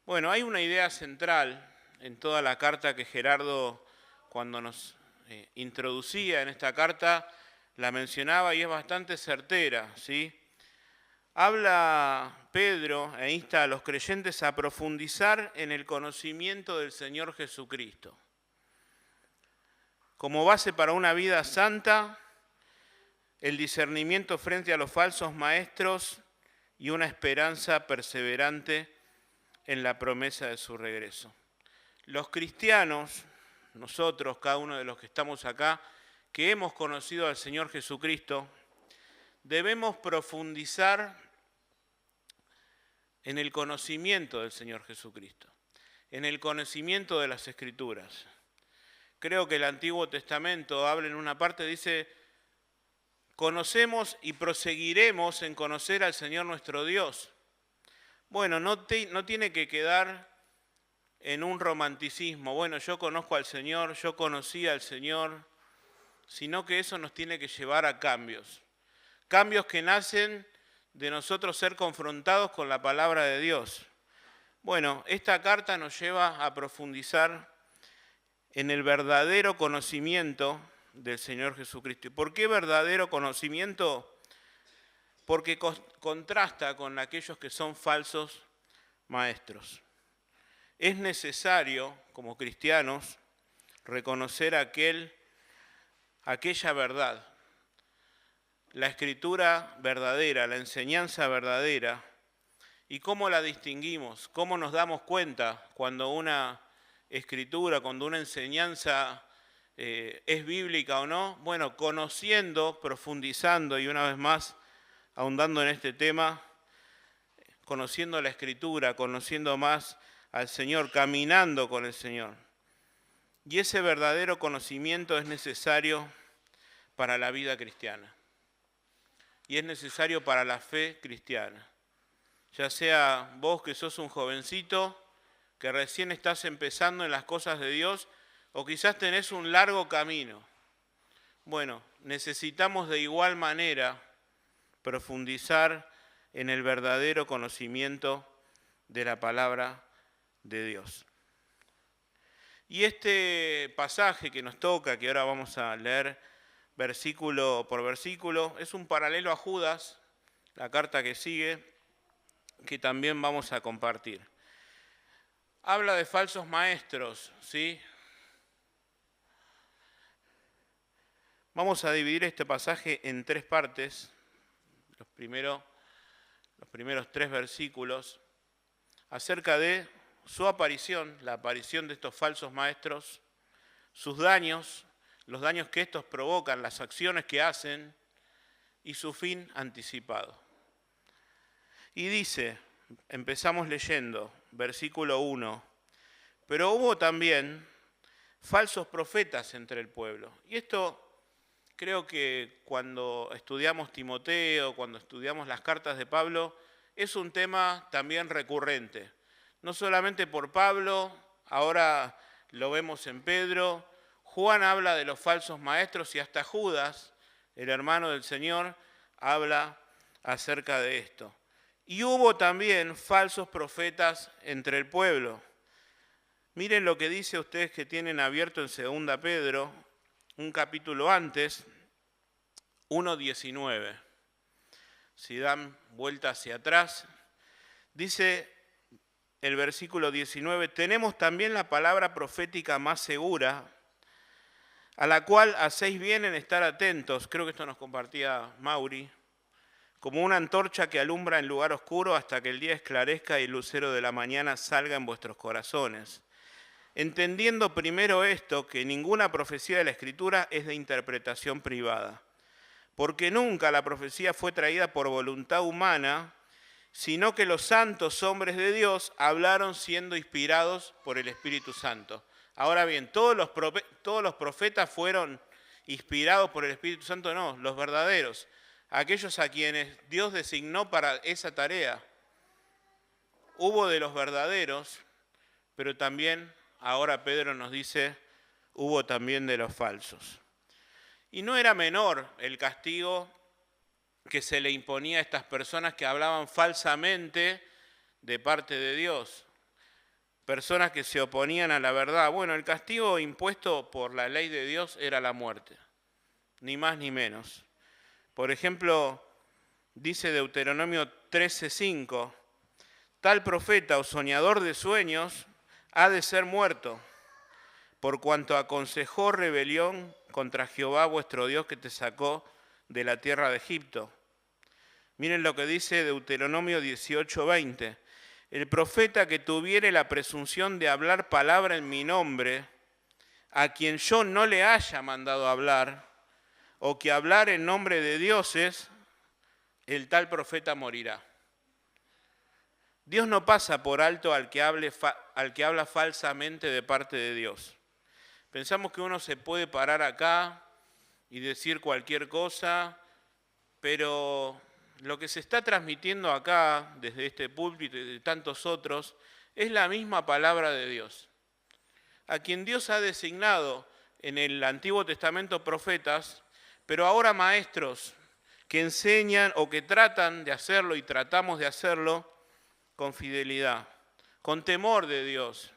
Bueno, hay una idea central en toda la carta que Gerardo, cuando nos introducía en esta carta, la mencionaba y es bastante certera, ¿sí? Habla Pedro e insta a los creyentes a profundizar en el conocimiento del Señor Jesucristo. Como base para una vida santa, el discernimiento frente a los falsos maestros y una esperanza perseverante en la promesa de su regreso. Los cristianos, nosotros, cada uno de los que estamos acá, que hemos conocido al Señor Jesucristo, debemos profundizar en el conocimiento del Señor Jesucristo, en el conocimiento de las Escrituras. Creo que el Antiguo Testamento habla en una parte, dice, conocemos y proseguiremos en conocer al Señor nuestro Dios. Bueno, no tiene que quedar en un romanticismo, bueno, yo conozco al Señor, yo conocí al Señor, sino que eso nos tiene que llevar a cambios. Cambios que nacen de nosotros ser confrontados con la palabra de Dios. Bueno, esta carta nos lleva a profundizar en el verdadero conocimiento del Señor Jesucristo. ¿Y por qué verdadero conocimiento? Porque contrasta con aquellos que son falsos maestros. Es necesario, como cristianos, reconocer aquella verdad, la escritura verdadera, la enseñanza verdadera, y cómo la distinguimos, cómo nos damos cuenta cuando una escritura, cuando una enseñanza es bíblica o no. Bueno, conociendo, profundizando y una vez más ahondando en este tema, conociendo la escritura, conociendo más al Señor, caminando con el Señor. Y ese verdadero conocimiento es necesario para la vida cristiana. Y es necesario para la fe cristiana. Ya sea vos que sos un jovencito, que recién estás empezando en las cosas de Dios, o quizás tenés un largo camino. Bueno, necesitamos de igual manera profundizar en el verdadero conocimiento de la palabra de Dios. Y este pasaje que nos toca, que ahora vamos a leer versículo por versículo, es un paralelo a Judas, la carta que sigue, que también vamos a compartir. Habla de falsos maestros, ¿sí? Vamos a dividir este pasaje en tres partes. Los primeros 3 versículos, acerca de su aparición, la aparición de estos falsos maestros, sus daños, los daños que estos provocan, las acciones que hacen y su fin anticipado. Y dice, empezamos leyendo, versículo 1, pero hubo también falsos profetas entre el pueblo. Y esto creo que cuando estudiamos Timoteo, cuando estudiamos las cartas de Pablo, es un tema también recurrente. No solamente por Pablo, ahora lo vemos en Pedro. Juan habla de los falsos maestros y hasta Judas, el hermano del Señor, habla acerca de esto. Y hubo también falsos profetas entre el pueblo. Miren lo que dice ustedes que tienen abierto en 2 Pedro, un capítulo antes, 1:19. Si dan vuelta hacia atrás, dice el versículo 19, tenemos también la palabra profética más segura, a la cual hacéis bien en estar atentos, creo que esto nos compartía Mauri, como una antorcha que alumbra en lugar oscuro hasta que el día esclarezca y el lucero de la mañana salga en vuestros corazones. Entendiendo primero esto, que ninguna profecía de la Escritura es de interpretación privada, porque nunca la profecía fue traída por voluntad humana, sino que los santos hombres de Dios hablaron siendo inspirados por el Espíritu Santo. Ahora bien, ¿todos los profetas fueron inspirados por el Espíritu Santo? No, los verdaderos, aquellos a quienes Dios designó para esa tarea. Hubo de los verdaderos, pero también, ahora Pedro nos dice, hubo también de los falsos. Y no era menor el castigo que se le imponía a estas personas que hablaban falsamente de parte de Dios. personas que se oponían a la verdad. Bueno, el castigo impuesto por la ley de Dios era la muerte, ni más ni menos. Por ejemplo, dice Deuteronomio 13:5, tal profeta o soñador de sueños ha de ser muerto, por cuanto aconsejó rebelión contra Jehová vuestro Dios que te sacó de la tierra de Egipto. Miren lo que dice Deuteronomio 18:20. El profeta que tuviere la presunción de hablar palabra en mi nombre, a quien yo no le haya mandado hablar, o que hablar en nombre de dioses, el tal profeta morirá. Dios no pasa por alto al que habla falsamente de parte de Dios. Pensamos que uno se puede parar acá y decir cualquier cosa, pero lo que se está transmitiendo acá, desde este púlpito y de tantos otros, es la misma palabra de Dios. A quien Dios ha designado en el Antiguo Testamento profetas, pero ahora maestros que enseñan o que tratan de hacerlo y tratamos de hacerlo con fidelidad, con temor de Dios.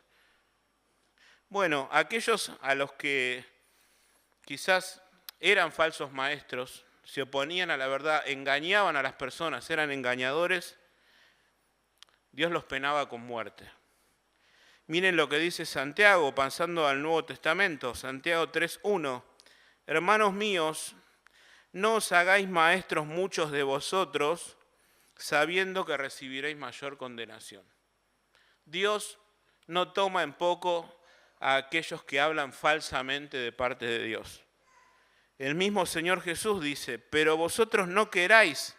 Bueno, aquellos a los que quizás eran falsos maestros, se oponían a la verdad, engañaban a las personas, eran engañadores, Dios los penaba con muerte. Miren lo que dice Santiago, pasando al Nuevo Testamento, Santiago 3:1. Hermanos míos, no os hagáis maestros muchos de vosotros, sabiendo que recibiréis mayor condenación. Dios no toma en poco a aquellos que hablan falsamente de parte de Dios. El mismo Señor Jesús dice, pero vosotros no queráis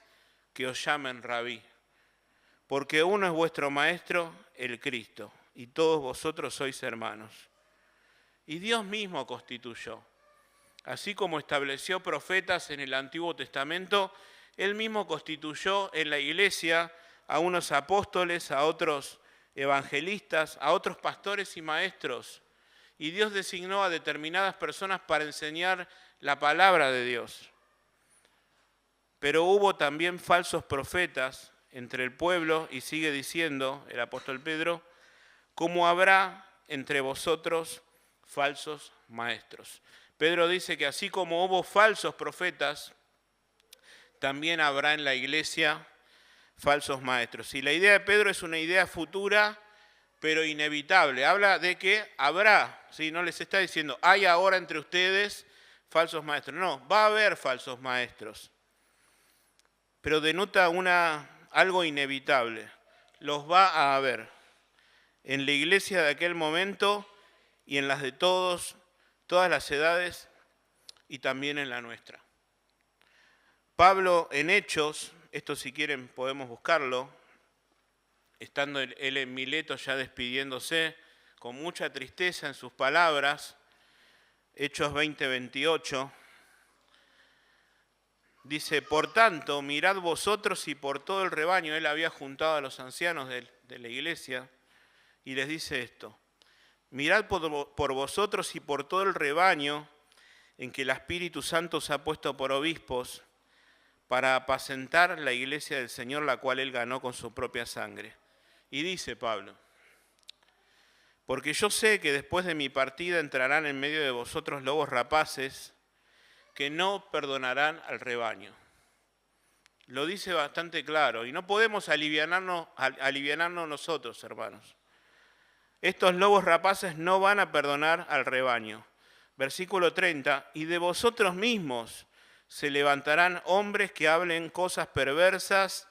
que os llamen rabí, porque uno es vuestro maestro, el Cristo, y todos vosotros sois hermanos. Y Dios mismo constituyó. Así como estableció profetas en el Antiguo Testamento, Él mismo constituyó en la iglesia a unos apóstoles, a otros evangelistas, a otros pastores y maestros. Y Dios designó a determinadas personas para enseñar la palabra de Dios. Pero hubo también falsos profetas entre el pueblo, y sigue diciendo el apóstol Pedro, como habrá entre vosotros falsos maestros. Pedro dice que así como hubo falsos profetas, también habrá en la iglesia falsos maestros. Y la idea de Pedro es una idea futura, pero inevitable. Habla de que habrá, ¿sí? No les está diciendo, hay ahora entre ustedes falsos maestros. No, va a haber falsos maestros. Pero denota algo inevitable. Los va a haber en la iglesia de aquel momento y en las de todas las edades y también en la nuestra. Pablo en Hechos, esto si quieren podemos buscarlo, estando él en Mileto ya despidiéndose, con mucha tristeza en sus palabras, Hechos 20:28, dice, por tanto, mirad vosotros y por todo el rebaño, él había juntado a los ancianos de la iglesia, y les dice esto, mirad por vosotros y por todo el rebaño en que el Espíritu Santo os ha puesto por obispos, para apacentar la iglesia del Señor, la cual él ganó con su propia sangre. Y dice Pablo, porque yo sé que después de mi partida entrarán en medio de vosotros lobos rapaces que no perdonarán al rebaño. Lo dice bastante claro y no podemos alivianarnos nosotros, hermanos. Estos lobos rapaces no van a perdonar al rebaño. Versículo 30, y de vosotros mismos se levantarán hombres que hablen cosas perversas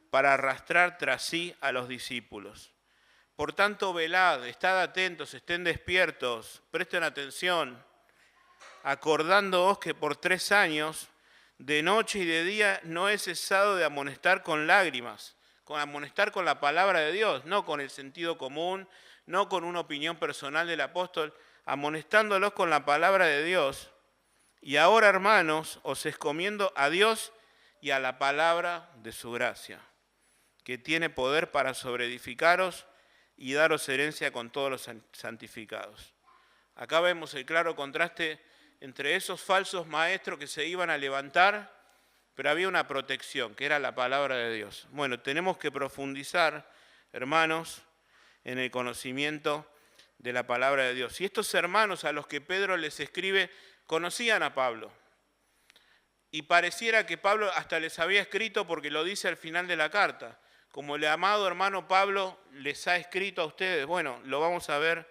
para arrastrar tras sí a los discípulos. Por tanto, velad, estad atentos, estén despiertos, presten atención, acordándoos que por 3 años, de noche y de día, no he cesado de amonestar con lágrimas, con amonestar con la palabra de Dios, no con el sentido común, no con una opinión personal del apóstol, amonestándolos con la palabra de Dios. Y ahora, hermanos, os encomiendo a Dios y a la palabra de su gracia, que tiene poder para sobreedificaros y daros herencia con todos los santificados. Acá vemos el claro contraste entre esos falsos maestros que se iban a levantar, pero había una protección, que era la palabra de Dios. Bueno, tenemos que profundizar, hermanos, en el conocimiento de la palabra de Dios. Y estos hermanos a los que Pedro les escribe conocían a Pablo. Y pareciera que Pablo hasta les había escrito porque lo dice al final de la carta. Como el amado hermano Pablo les ha escrito a ustedes. Bueno, lo vamos a ver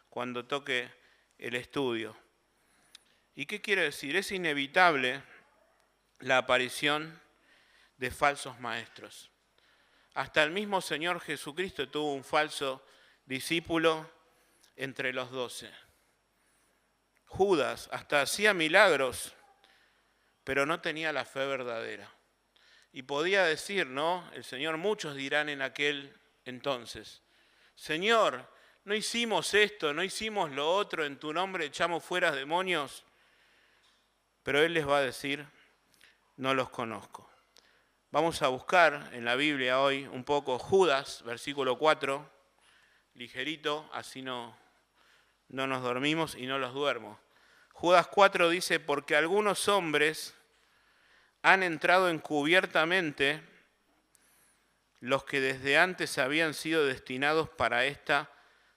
cuando toque el estudio. ¿Y qué quiere decir? Es inevitable la aparición de falsos maestros. Hasta el mismo Señor Jesucristo tuvo un falso discípulo entre los 12. Judas hasta hacía milagros, pero no tenía la fe verdadera. Y podía decir, ¿no? El Señor, muchos dirán en aquel entonces, Señor, no hicimos esto, no hicimos lo otro, en tu nombre echamos fuera demonios. Pero Él les va a decir, no los conozco. Vamos a buscar en la Biblia hoy un poco Judas, versículo 4, ligerito, así no nos dormimos y no los duermo. Judas 4 dice, porque algunos hombres han entrado encubiertamente, los que desde antes habían sido destinados para esta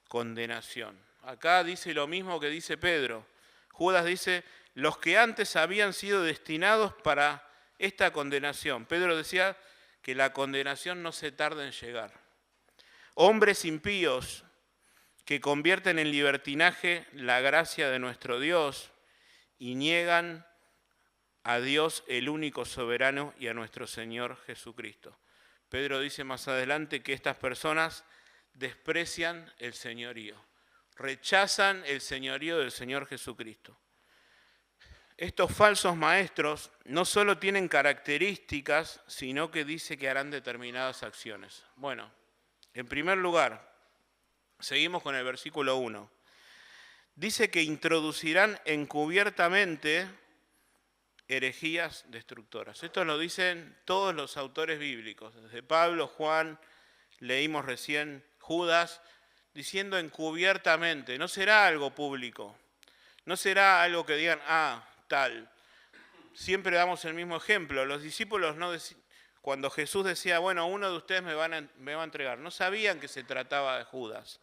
condenación. Acá dice lo mismo que dice Pedro. Judas dice, los que antes habían sido destinados para esta condenación. Pedro decía que la condenación no se tarda en llegar. Hombres impíos que convierten en libertinaje la gracia de nuestro Dios y niegan a Dios el único soberano y a nuestro Señor Jesucristo. Pedro dice más adelante que estas personas desprecian el señorío, rechazan el señorío del Señor Jesucristo. Estos falsos maestros no solo tienen características, sino que dice que harán determinadas acciones. Bueno, en primer lugar, seguimos con el versículo 1. Dice que introducirán encubiertamente herejías destructoras. Esto lo dicen todos los autores bíblicos, desde Pablo, Juan, leímos recién Judas, diciendo encubiertamente, no será algo público, no será algo que digan, tal. Siempre damos el mismo ejemplo, los discípulos cuando Jesús decía, bueno, uno de ustedes me va a entregar, no sabían que se trataba de Judas.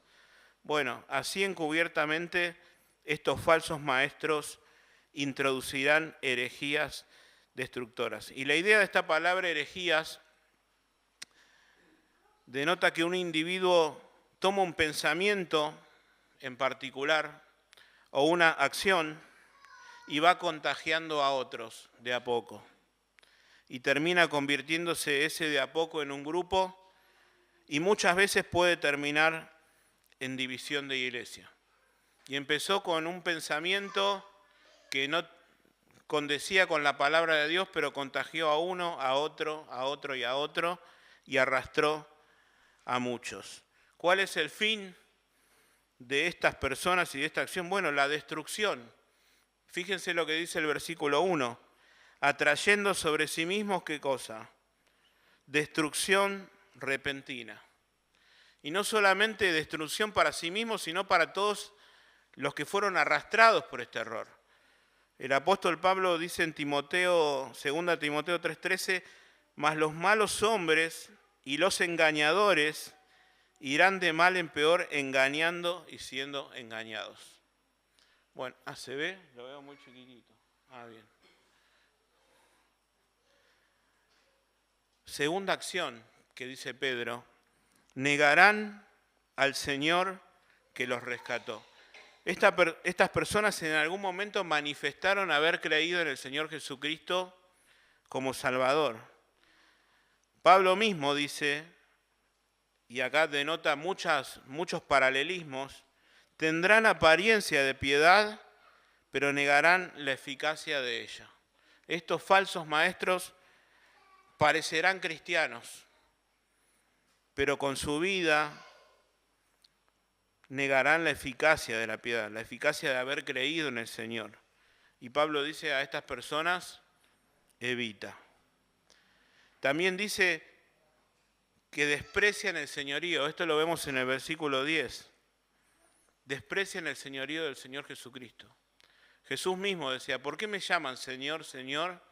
Bueno, así encubiertamente estos falsos maestros introducirán herejías destructoras. Y la idea de esta palabra herejías denota que un individuo toma un pensamiento en particular o una acción y va contagiando a otros de a poco. Y termina convirtiéndose ese de a poco en un grupo y muchas veces puede terminar en división de iglesia. Y empezó con un pensamiento que no condecía con la palabra de Dios, pero contagió a uno, a otro y a otro, y arrastró a muchos. ¿Cuál es el fin de estas personas y de esta acción? Bueno, la destrucción. Fíjense lo que dice el versículo 1. Atrayendo sobre sí mismos, ¿qué cosa? Destrucción repentina. Y no solamente destrucción para sí mismos, sino para todos los que fueron arrastrados por este error. El apóstol Pablo dice en Timoteo, 2 Timoteo 3:13, mas los malos hombres y los engañadores irán de mal en peor, engañando y siendo engañados. Bueno, ¿se ve? Lo veo muy chiquitito. Bien. Segunda acción que dice Pedro, negarán al Señor que los rescató. Estas personas en algún momento manifestaron haber creído en el Señor Jesucristo como Salvador. Pablo mismo dice, y acá denota muchos paralelismos, tendrán apariencia de piedad, pero negarán la eficacia de ella. Estos falsos maestros parecerán cristianos, pero con su vida negarán la eficacia de la piedad, la eficacia de haber creído en el Señor. Y Pablo dice a estas personas, evita. También dice que desprecian el señorío. Esto lo vemos en el versículo 10. Desprecian el señorío del Señor Jesucristo. Jesús mismo decía, ¿por qué me llaman Señor, Señor,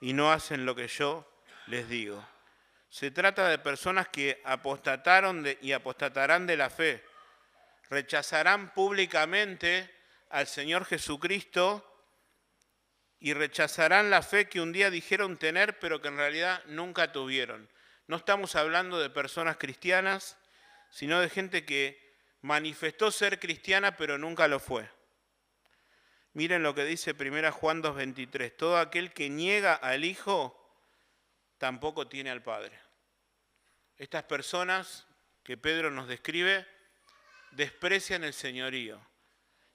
y no hacen lo que yo les digo? Se trata de personas que apostataron y apostatarán de la fe. Rechazarán públicamente al Señor Jesucristo y rechazarán la fe que un día dijeron tener, pero que en realidad nunca tuvieron. No estamos hablando de personas cristianas, sino de gente que manifestó ser cristiana, pero nunca lo fue. Miren lo que dice 1 Juan 2:23. Todo aquel que niega al Hijo, tampoco tiene al Padre. Estas personas que Pedro nos describe, desprecian el señorío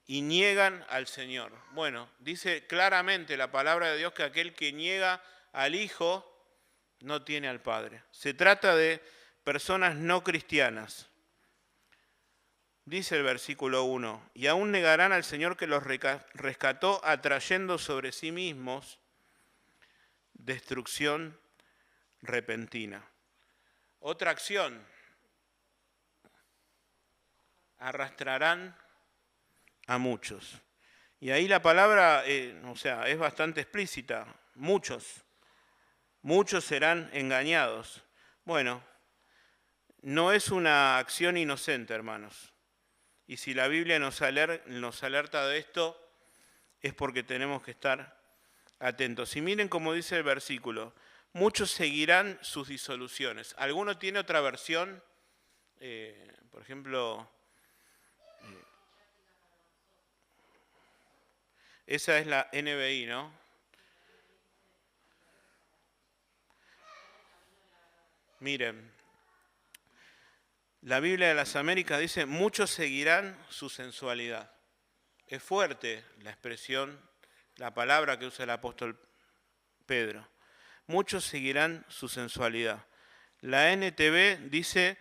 y niegan al Señor. Bueno, dice claramente la palabra de Dios que aquel que niega al Hijo no tiene al Padre. Se trata de personas no cristianas. Dice el versículo 1, y aún negarán al Señor que los rescató, atrayendo sobre sí mismos destrucción repentina. Otra acción, arrastrarán a muchos. Y ahí la palabra, es bastante explícita. Muchos serán engañados. Bueno, no es una acción inocente, hermanos. Y si la Biblia nos alerta de esto, es porque tenemos que estar atentos. Y miren cómo dice el versículo, muchos seguirán sus disoluciones. ¿Alguno tiene otra versión? Por ejemplo, esa es la NBI, ¿no? Miren, la Biblia de las Américas dice, muchos seguirán su sensualidad. Es fuerte la expresión, la palabra que usa el apóstol Pedro. Muchos seguirán su sensualidad. La NTV dice,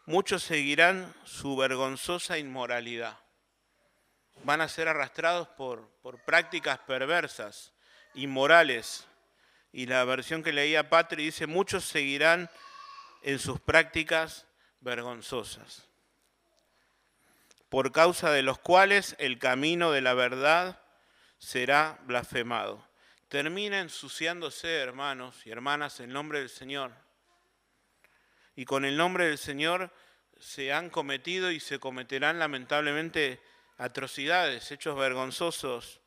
muchos seguirán su vergonzosa inmoralidad. Van a ser arrastrados por prácticas perversas, inmorales. Y la versión que leía Patri dice, muchos seguirán en sus prácticas vergonzosas, por causa de los cuales el camino de la verdad será blasfemado. Termina ensuciándose, hermanos y hermanas, en nombre del Señor. Y con el nombre del Señor se han cometido y se cometerán lamentablemente atrocidades, hechos vergonzosos,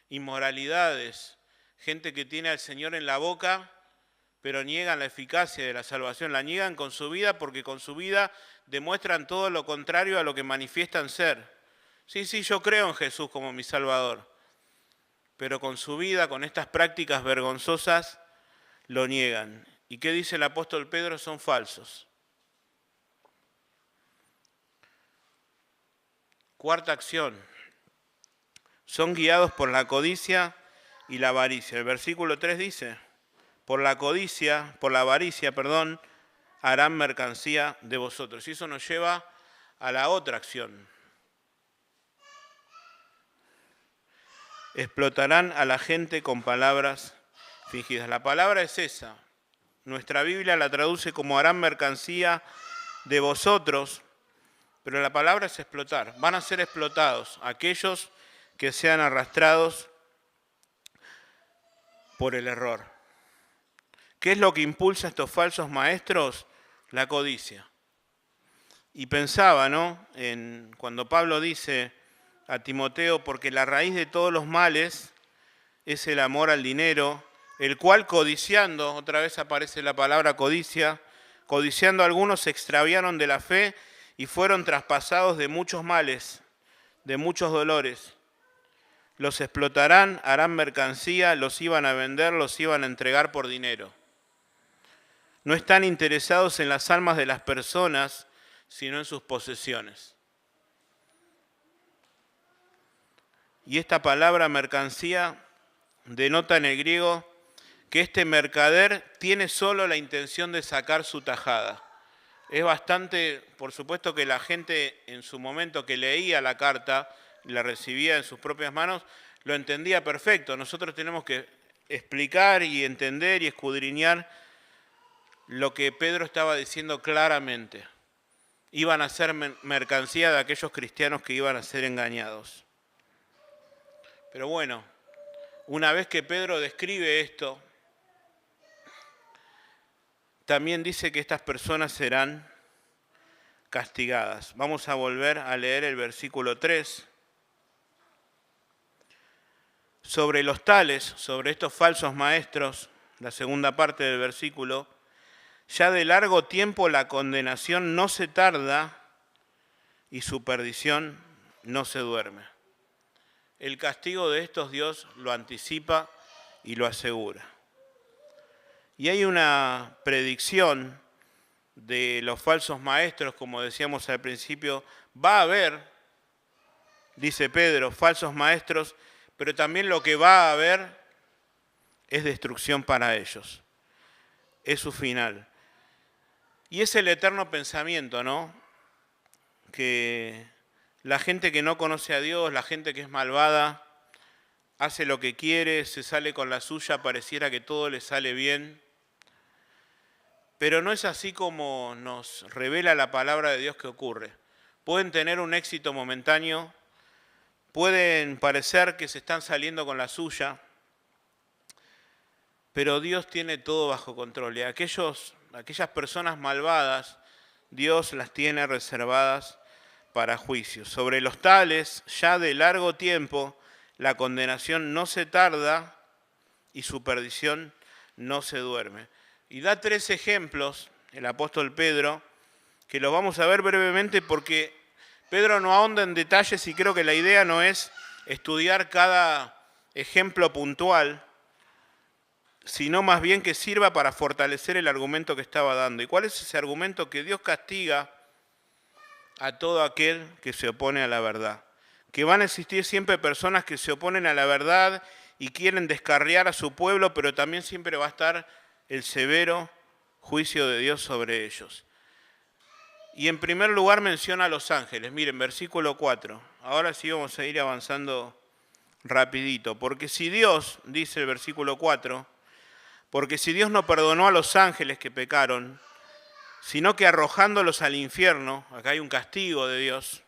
inmoralidades, gente que tiene al Señor en la boca, pero niegan la eficacia de la salvación, la niegan con su vida porque con su vida demuestran todo lo contrario a lo que manifiestan ser. Sí, yo creo en Jesús como mi Salvador, pero con su vida, con estas prácticas vergonzosas, lo niegan. ¿Y qué dice el apóstol Pedro? Son falsos. Cuarta acción, son guiados por la codicia y la avaricia. El versículo 3 dice, por la avaricia, harán mercancía de vosotros. Y eso nos lleva a la otra acción. Explotarán a la gente con palabras fingidas. La palabra es esa. Nuestra Biblia la traduce como harán mercancía de vosotros, pero la palabra es explotar. Van a ser explotados aquellos que sean arrastrados por el error. ¿Qué es lo que impulsa a estos falsos maestros? La codicia. Y pensaba, cuando Pablo dice a Timoteo, porque la raíz de todos los males es el amor al dinero, el cual codiciando, otra vez aparece la palabra codicia, codiciando algunos se extraviaron de la fe y fueron traspasados de muchos males, de muchos dolores. Los explotarán, harán mercancía, los iban a vender, los iban a entregar por dinero. No están interesados en las almas de las personas, sino en sus posesiones. Y esta palabra mercancía denota en el griego que este mercader tiene solo la intención de sacar su tajada. Es bastante, por supuesto que la gente en su momento que leía la carta y la recibía en sus propias manos, lo entendía perfecto. Nosotros tenemos que explicar y entender y escudriñar lo que Pedro estaba diciendo claramente. Iban a ser mercancía de aquellos cristianos que iban a ser engañados. Pero bueno, una vez que Pedro describe esto, también dice que estas personas serán castigadas. Vamos a volver a leer el versículo 3. Sobre los tales, sobre estos falsos maestros, la segunda parte del versículo, ya de largo tiempo la condenación no se tarda y su perdición no se duerme. El castigo de estos Dios lo anticipa y lo asegura. Y hay una predicción de los falsos maestros, como decíamos al principio, va a haber, dice Pedro, falsos maestros, pero también lo que va a haber es destrucción para ellos. Es su final. Y es el eterno pensamiento, ¿no? Que la gente que no conoce a Dios, la gente que es malvada, hace lo que quiere, se sale con la suya, pareciera que todo le sale bien. Pero no es así como nos revela la palabra de Dios que ocurre. Pueden tener un éxito momentáneo, pueden parecer que se están saliendo con la suya, pero Dios tiene todo bajo control. Y aquellas personas malvadas, Dios las tiene reservadas para juicio. Sobre los tales, ya de largo tiempo, la condenación no se tarda y su perdición no se duerme. Y da 3 ejemplos, el apóstol Pedro, que los vamos a ver brevemente porque Pedro no ahonda en detalles y creo que la idea no es estudiar cada ejemplo puntual, sino más bien que sirva para fortalecer el argumento que estaba dando. ¿Y cuál es ese argumento? Que Dios castiga a todo aquel que se opone a la verdad. Que van a existir siempre personas que se oponen a la verdad y quieren descarriar a su pueblo, pero también siempre va a estar el severo juicio de Dios sobre ellos. Y en primer lugar menciona a los ángeles. Miren, versículo 4. Ahora sí vamos a ir avanzando rapidito. Porque si Dios, dice el versículo 4, porque si Dios no perdonó a los ángeles que pecaron, sino que arrojándolos al infierno, acá hay un castigo de Dios,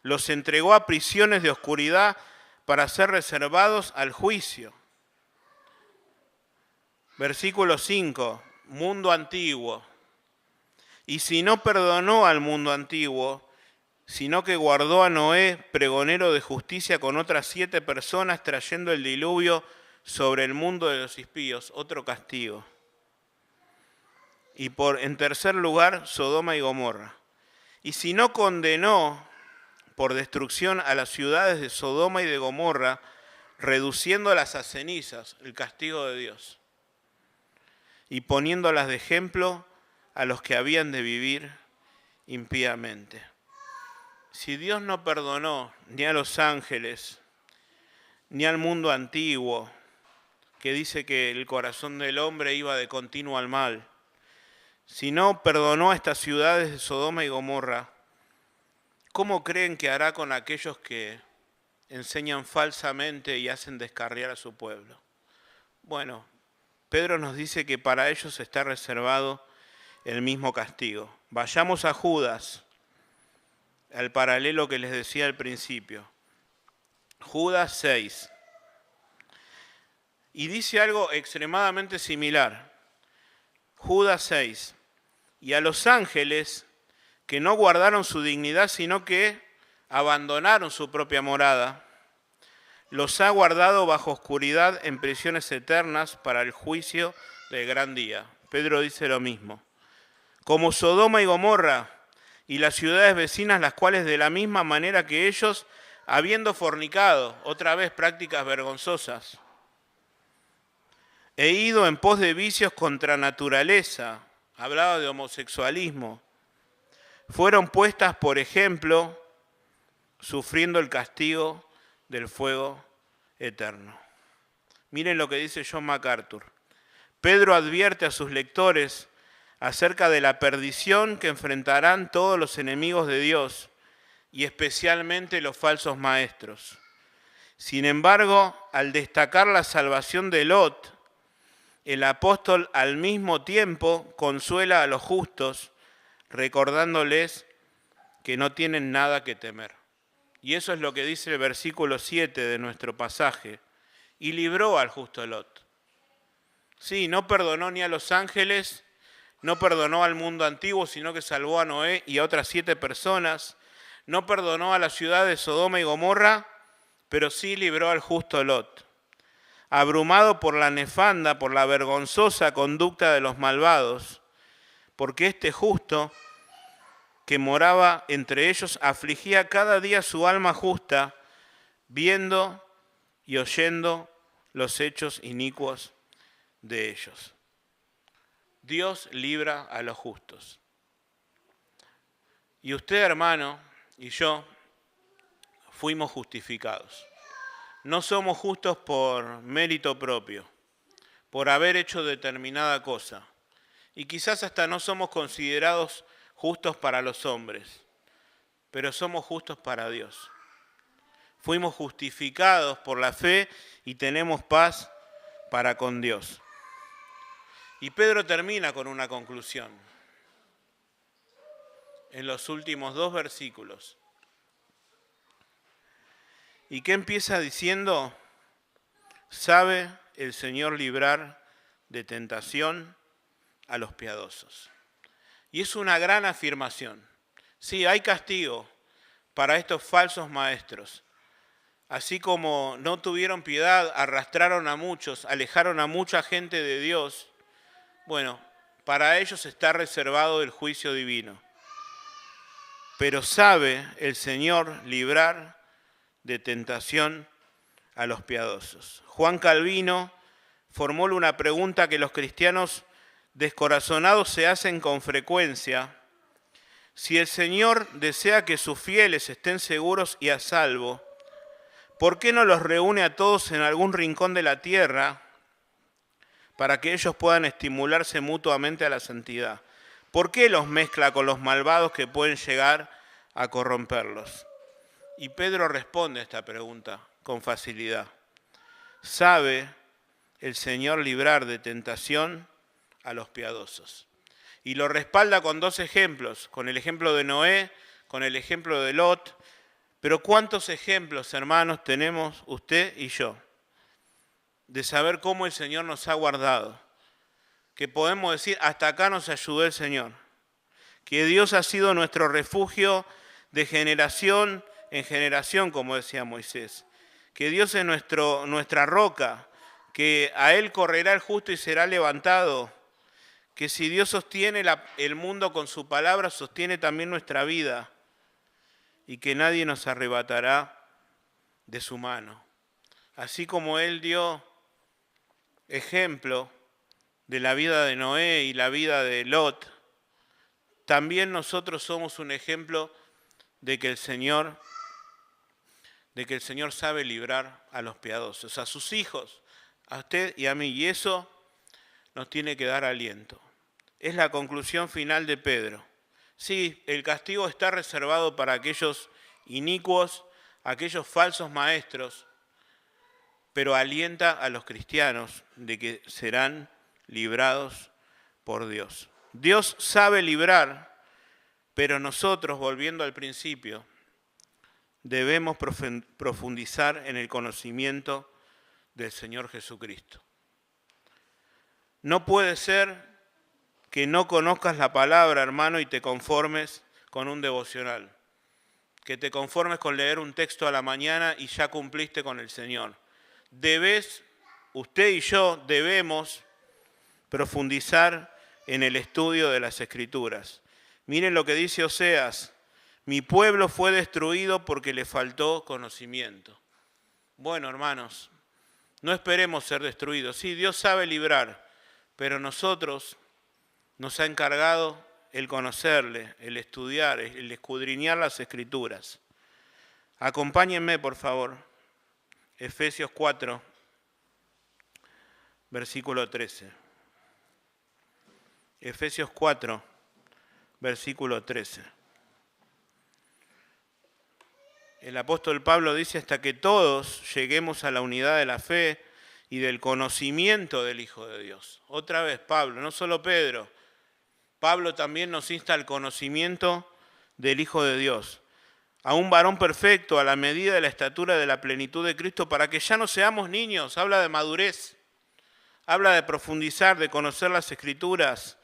los entregó a prisiones de oscuridad para ser reservados al juicio. Versículo 5, mundo antiguo. Y si no perdonó al mundo antiguo, sino que guardó a Noé, pregonero de justicia, con otras 7 personas, trayendo el diluvio sobre el mundo de los impíos, otro castigo. Y en tercer lugar, Sodoma y Gomorra. Y si no condenó por destrucción a las ciudades de Sodoma y de Gomorra, reduciéndolas a cenizas, el castigo de Dios, y poniéndolas de ejemplo a los que habían de vivir impíamente. Si Dios no perdonó ni a los ángeles, ni al mundo antiguo, que dice que el corazón del hombre iba de continuo al mal, si no perdonó a estas ciudades de Sodoma y Gomorra, ¿cómo creen que hará con aquellos que enseñan falsamente y hacen descarriar a su pueblo? Bueno, Pedro nos dice que para ellos está reservado el mismo castigo. Vayamos a Judas, al paralelo que les decía al principio. Judas 6. Y dice algo extremadamente similar. Judas 6. Y a los ángeles que no guardaron su dignidad, sino que abandonaron su propia morada, los ha guardado bajo oscuridad en prisiones eternas para el juicio del gran día. Pedro dice lo mismo. Como Sodoma y Gomorra y las ciudades vecinas, las cuales de la misma manera que ellos, habiendo fornicado, otra vez prácticas vergonzosas, he ido en pos de vicios contra naturaleza, hablaba de homosexualismo, fueron puestas por ejemplo, sufriendo el castigo del fuego eterno. Miren lo que dice John MacArthur. Pedro advierte a sus lectores acerca de la perdición que enfrentarán todos los enemigos de Dios y especialmente los falsos maestros. Sin embargo, al destacar la salvación de Lot, el apóstol al mismo tiempo consuela a los justos, recordándoles que no tienen nada que temer. Y eso es lo que dice el versículo 7 de nuestro pasaje. Y libró al justo Lot. Sí, no perdonó ni a los ángeles, No perdonó al mundo antiguo, sino que salvó a Noé y a otras 7 personas. No perdonó a la ciudad de Sodoma y Gomorra, pero sí libró al justo Lot. Abrumado por la nefanda, por la vergonzosa conducta de los malvados, porque este justo que moraba entre ellos afligía cada día su alma justa, viendo y oyendo los hechos inicuos de ellos. Dios libra a los justos. Y usted, hermano, y yo fuimos justificados. No somos justos por mérito propio, por haber hecho determinada cosa. Y quizás hasta no somos considerados justos para los hombres, pero somos justos para Dios. Fuimos justificados por la fe y tenemos paz para con Dios. Y Pedro termina con una conclusión en los últimos 2 versículos. ¿Y qué empieza diciendo? Sabe el Señor librar de tentación a los piadosos. Y es una gran afirmación. Sí, hay castigo para estos falsos maestros. Así como no tuvieron piedad, arrastraron a muchos, alejaron a mucha gente de Dios. Bueno, para ellos está reservado el juicio divino. Pero sabe el Señor librar de tentación a los piadosos. Juan Calvino formula una pregunta que los cristianos descorazonados se hacen con frecuencia. Si el Señor desea que sus fieles estén seguros y a salvo, ¿por qué no los reúne a todos en algún rincón de la tierra para que ellos puedan estimularse mutuamente a la santidad? ¿Por qué los mezcla con los malvados que pueden llegar a corromperlos? Y Pedro responde a esta pregunta con facilidad. Sabe el Señor librar de tentación a los piadosos. Y lo respalda con 2 ejemplos, con el ejemplo de Noé, con el ejemplo de Lot. Pero ¿cuántos ejemplos, hermanos, tenemos usted y yo de saber cómo el Señor nos ha guardado? Que podemos decir, hasta acá nos ayudó el Señor. Que Dios ha sido nuestro refugio de generación en generación, como decía Moisés. Que Dios es nuestra roca, que a Él correrá el justo y será levantado. Que si Dios sostiene el mundo con su palabra, sostiene también nuestra vida. Y que nadie nos arrebatará de su mano. Así como Él dio ejemplo de la vida de Noé y la vida de Lot, también nosotros somos un ejemplo de que el Señor sabe librar a los piadosos, a sus hijos, a usted y a mí. Y eso nos tiene que dar aliento. Es la conclusión final de Pedro. Sí, el castigo está reservado para aquellos inicuos, aquellos falsos maestros, pero alienta a los cristianos de que serán librados por Dios. Dios sabe librar, pero nosotros, volviendo al principio, debemos profundizar en el conocimiento del Señor Jesucristo. No puede ser que no conozcas la palabra, hermano, y te conformes con un devocional. Que te conformes con leer un texto a la mañana y ya cumpliste con el Señor. Usted y yo debemos profundizar en el estudio de las Escrituras. Miren lo que dice Oseas. Mi pueblo fue destruido porque le faltó conocimiento. Bueno, hermanos, no esperemos ser destruidos. Sí, Dios sabe librar, pero nosotros nos ha encargado el conocerle, el estudiar, el escudriñar las Escrituras. Acompáñenme, por favor. Efesios 4, versículo 13. Efesios 4, versículo 13. El apóstol Pablo dice, hasta que todos lleguemos a la unidad de la fe y del conocimiento del Hijo de Dios. Otra vez Pablo, no solo Pedro. Pablo también nos insta al conocimiento del Hijo de Dios. A un varón perfecto, a la medida de la estatura de la plenitud de Cristo, para que ya no seamos niños. Habla de madurez, habla de profundizar, de conocer las Escrituras.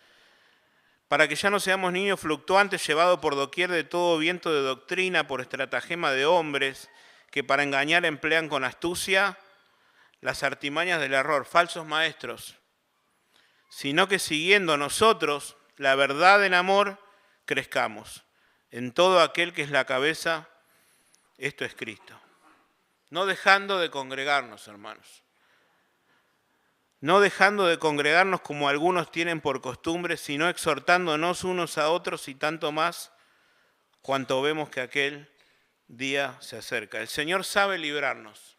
para que ya no seamos niños fluctuantes llevados por doquier de todo viento de doctrina, por estratagema de hombres, que para engañar emplean con astucia las artimañas del error, falsos maestros, sino que siguiendo nosotros la verdad en amor, crezcamos en todo aquel que es la cabeza, esto es Cristo. No dejando de congregarnos, hermanos. No dejando de congregarnos como algunos tienen por costumbre, sino exhortándonos unos a otros y tanto más cuanto vemos que aquel día se acerca. El Señor sabe librarnos.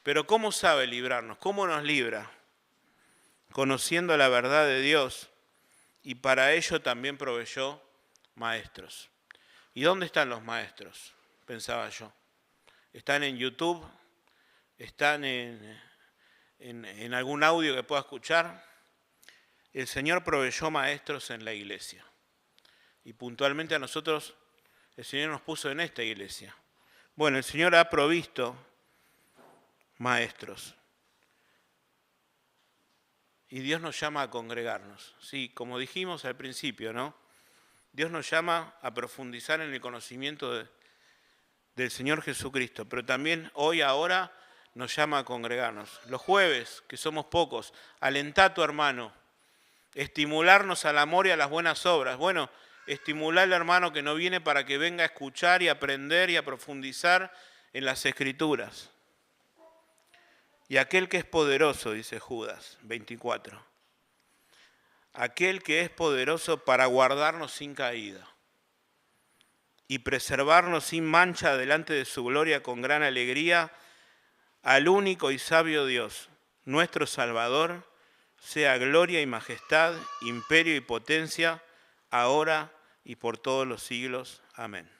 Pero ¿cómo sabe librarnos? ¿Cómo nos libra? Conociendo la verdad de Dios, y para ello también proveyó maestros. ¿Y dónde están los maestros? Pensaba yo. ¿Están en YouTube? ¿Están en algún audio que pueda escuchar? El Señor proveyó maestros en la iglesia. Y puntualmente a nosotros, el Señor nos puso en esta iglesia. Bueno, el Señor ha provisto maestros. Y Dios nos llama a congregarnos. Sí, como dijimos al principio, ¿no? Dios nos llama a profundizar en el conocimiento del Señor Jesucristo, pero también hoy, ahora, nos llama a congregarnos. Los jueves, que somos pocos, alentá a tu hermano, estimularnos al amor y a las buenas obras. Bueno, estimular al hermano que no viene para que venga a escuchar y aprender y a profundizar en las Escrituras. Y aquel que es poderoso, dice Judas 24, aquel que es poderoso para guardarnos sin caída y preservarnos sin mancha delante de su gloria con gran alegría, al único y sabio Dios, nuestro Salvador, sea gloria y majestad, imperio y potencia, ahora y por todos los siglos. Amén.